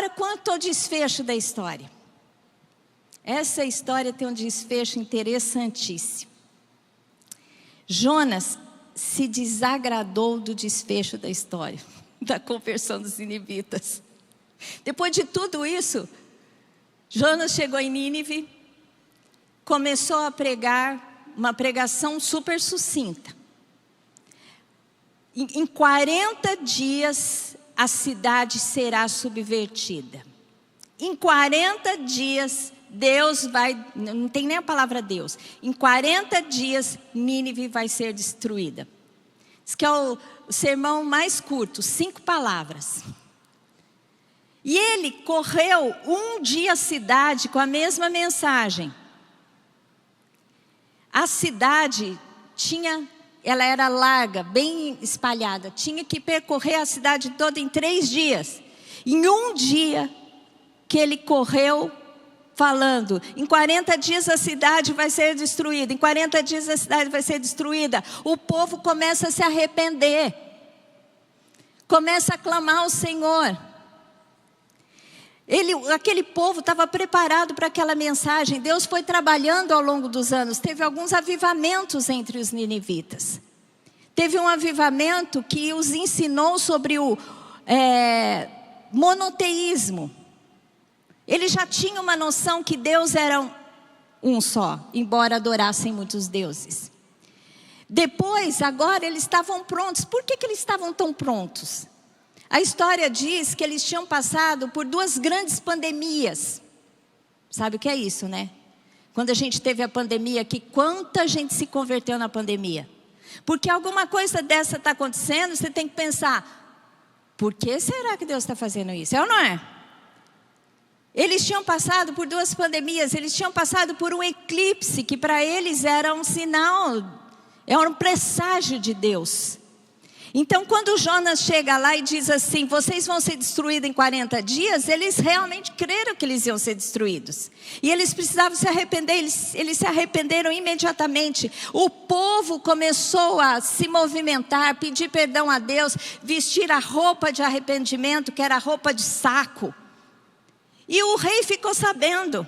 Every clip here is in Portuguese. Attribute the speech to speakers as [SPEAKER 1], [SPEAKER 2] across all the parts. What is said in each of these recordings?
[SPEAKER 1] Agora, quanto ao desfecho da história. Essa história tem um desfecho interessantíssimo. Jonas se desagradou do desfecho da história, da conversão dos ninivitas. Depois de tudo isso, Jonas chegou em Nínive, começou a pregar uma pregação super sucinta. Em 40 dias a cidade será subvertida. Em 40 dias Deus vai, não tem nem a palavra Deus, em 40 dias Nínive vai ser destruída. Isso que é o sermão mais curto, 5 palavras. E ele correu um dia a cidade com a mesma mensagem. A cidade ela era larga, bem espalhada, tinha que percorrer a cidade toda em 3 dias. Em um dia que ele correu, falando, em 40 dias a cidade vai ser destruída, em 40 dias a cidade vai ser destruída. O povo começa a se arrepender, começa a clamar ao Senhor. Aquele povo estava preparado para aquela mensagem. Deus foi trabalhando ao longo dos anos. Teve alguns avivamentos entre os ninivitas. Teve um avivamento que os ensinou sobre o monoteísmo. Eles já tinham uma noção que Deus era um só, embora adorassem muitos deuses. Depois, agora eles estavam prontos. Por que eles estavam tão prontos? A história diz que eles tinham passado por 2 grandes pandemias. Sabe o que é isso, né? Quando a gente teve a pandemia aqui, quanta gente se converteu na pandemia? Porque alguma coisa dessa está acontecendo, você tem que pensar, por que será que Deus está fazendo isso? É ou não é? Eles tinham passado por 2 pandemias, eles tinham passado por um eclipse, que para eles era um sinal, era um presságio de Deus. Então, quando Jonas chega lá e diz assim, vocês vão ser destruídos em 40 dias, eles realmente creram que eles iam ser destruídos. E eles precisavam se arrepender, eles se arrependeram imediatamente. O povo começou a se movimentar, pedir perdão a Deus, vestir a roupa de arrependimento, que era a roupa de saco. E o rei ficou sabendo.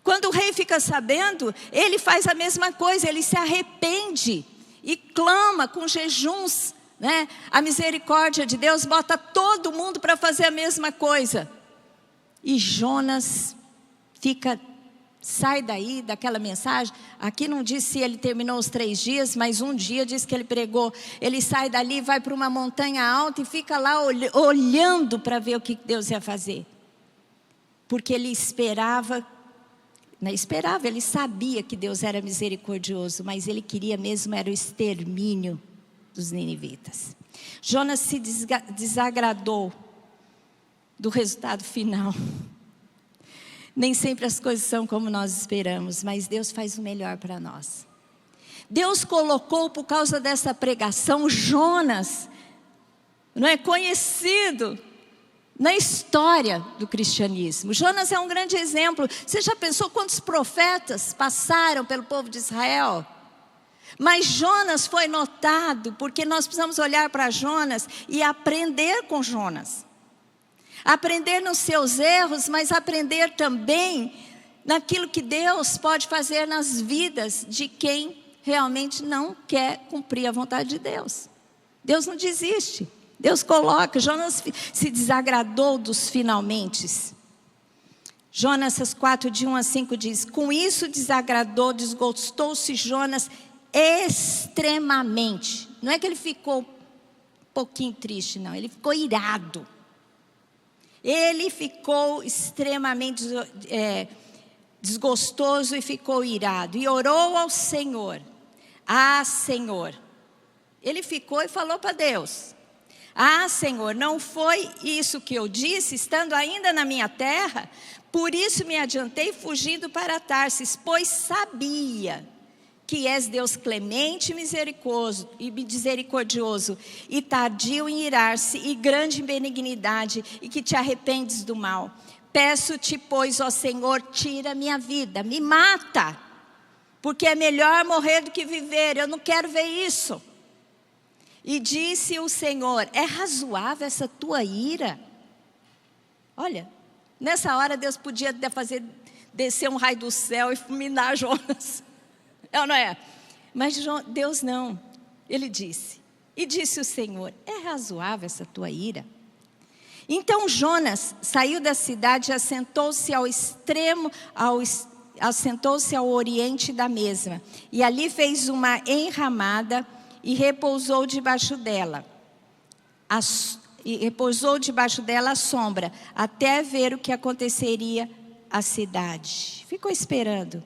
[SPEAKER 1] Quando o rei fica sabendo, ele faz a mesma coisa, ele se arrepende e clama com jejuns, né? A misericórdia de Deus bota todo mundo para fazer a mesma coisa. E Jonas sai daí, daquela mensagem. Aqui não diz se ele terminou os 3 dias, mas um dia diz que ele pregou. Ele sai dali, vai para uma montanha alta e fica lá olhando para ver o que Deus ia fazer. Porque ele ele sabia que Deus era misericordioso, mas ele queria mesmo era o extermínio dos ninivitas. Jonas se desagradou do resultado final. Nem sempre as coisas são como nós esperamos, mas Deus faz o melhor para nós. Deus colocou, por causa dessa pregação, Jonas, não é conhecido na história do cristianismo. Jonas é um grande exemplo. Você já pensou quantos profetas passaram pelo povo de Israel? Mas Jonas foi notado, porque nós precisamos olhar para Jonas e aprender com Jonas. Aprender nos seus erros, mas aprender também naquilo que Deus pode fazer nas vidas de quem realmente não quer cumprir a vontade de Deus. Deus não desiste. Deus coloca. Jonas se desagradou dos finalmentes. Jonas 4, de 1 a 5 diz, com isso desagradou, desgostou-se Jonas extremamente. Não é que ele ficou um pouquinho triste, não. Ele ficou irado. Ele ficou extremamente desgostoso e ficou irado. E orou ao Senhor. Ah, Senhor. Ele ficou e falou para Deus. Ah, Senhor, não foi isso que eu disse, estando ainda na minha terra? Por isso me adiantei fugindo para Tarsis, pois sabia que és Deus clemente e misericordioso, e tardio em irar-se, e grande em benignidade, e que te arrependes do mal. Peço-te, pois, ó Senhor, tira minha vida, me mata, porque é melhor morrer do que viver, eu não quero ver isso. E disse o Senhor, é razoável essa tua ira? Olha, nessa hora Deus podia fazer descer um raio do céu e fulminar Jonas. É ou não é? Mas Deus não. Ele disse, e disse o Senhor, é razoável essa tua ira? Então Jonas saiu da cidade e assentou-se assentou-se ao oriente da mesma. E ali fez uma enramada e repousou debaixo dela. Repousou debaixo dela a sombra, até ver o que aconteceria à cidade. Ficou esperando.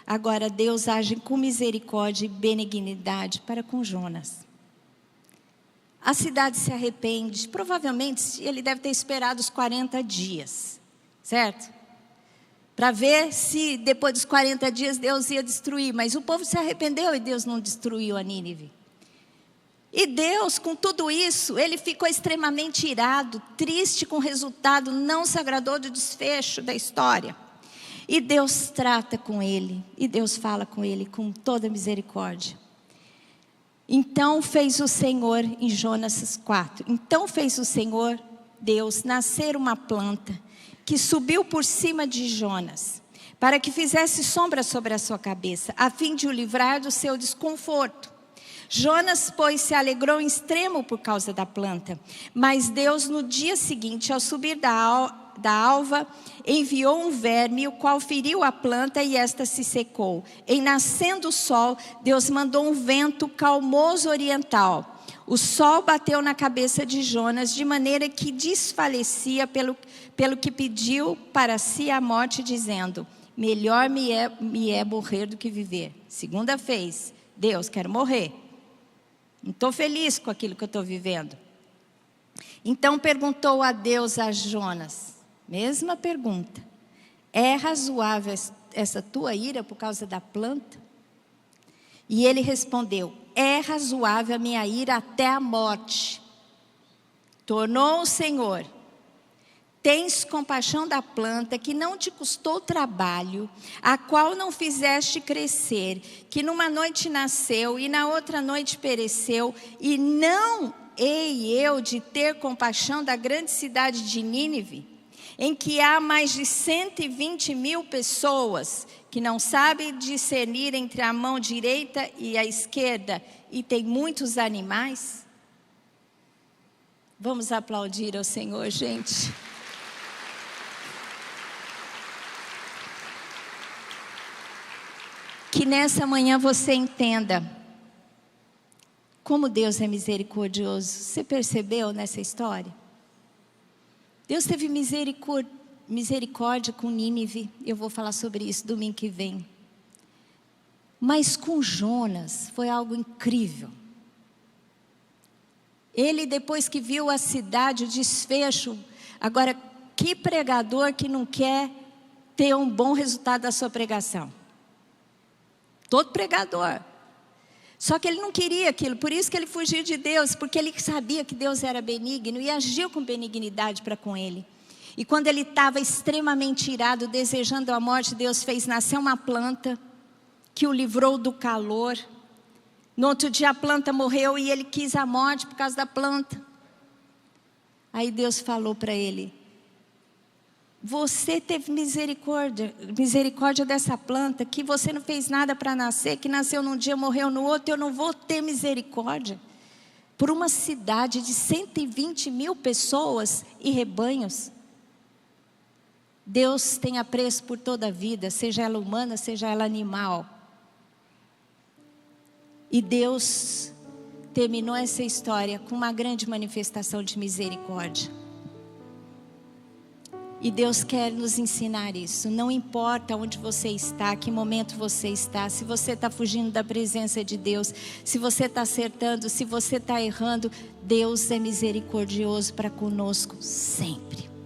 [SPEAKER 1] Agora Deus age com misericórdia e benignidade para com Jonas. A cidade se arrepende. Provavelmente ele deve ter esperado os 40 dias, certo? Para ver se depois dos 40 dias Deus ia destruir. Mas o povo se arrependeu e Deus não destruiu a Nínive. E Deus, com tudo isso, ele ficou extremamente irado, triste com o resultado, não se agradou do desfecho da história. E Deus trata com ele, e Deus fala com ele com toda misericórdia. Então fez o Senhor, em Jonas 4, então fez o Senhor, Deus, nascer uma planta, que subiu por cima de Jonas, para que fizesse sombra sobre a sua cabeça, a fim de o livrar do seu desconforto. Jonas, pois, se alegrou em extremo por causa da planta. Mas Deus, no dia seguinte, ao subir da alva, enviou um verme, o qual feriu a planta e esta se secou. Em nascendo o sol, Deus mandou um vento calmoso oriental. O sol bateu na cabeça de Jonas, de maneira que desfalecia pelo que pediu para si a morte, dizendo, melhor me é morrer do que viver. Segunda vez, Deus, quero morrer. Não estou feliz com aquilo que eu estou vivendo. Então perguntou a Deus a Jonas, mesma pergunta, é razoável essa tua ira por causa da planta? E ele respondeu, é razoável a minha ira até a morte. Tornou o Senhor, tens compaixão da planta que não te custou trabalho, a qual não fizeste crescer, que numa noite nasceu e na outra noite pereceu, e não hei eu de ter compaixão da grande cidade de Nínive, em que há mais de 120 mil pessoas que não sabem discernir entre a mão direita e a esquerda, e tem muitos animais? Vamos aplaudir ao Senhor, gente. Que nessa manhã você entenda como Deus é misericordioso. Você percebeu nessa história? Deus teve misericórdia com Nínive. Eu vou falar sobre isso domingo que vem. Mas com Jonas foi algo incrível. Ele, depois que viu a cidade, o desfecho. Agora, que pregador que não quer ter um bom resultado da sua pregação? Todo pregador. Só que ele não queria aquilo, por isso que ele fugiu de Deus, porque ele sabia que Deus era benigno e agiu com benignidade para com ele. E quando ele estava extremamente irado, desejando a morte, Deus fez nascer uma planta que o livrou do calor. No outro dia a planta morreu e ele quis a morte por causa da planta. Aí Deus falou para ele, você teve misericórdia dessa planta, que você não fez nada para nascer, que nasceu num dia, morreu no outro, eu não vou ter misericórdia por uma cidade de 120 mil pessoas e rebanhos. Deus tem apreço por toda a vida, seja ela humana, seja ela animal. E Deus terminou essa história com uma grande manifestação de misericórdia. E Deus quer nos ensinar isso. Não importa onde você está, que momento você está, se você está fugindo da presença de Deus, se você está acertando, se você está errando, Deus é misericordioso para conosco sempre.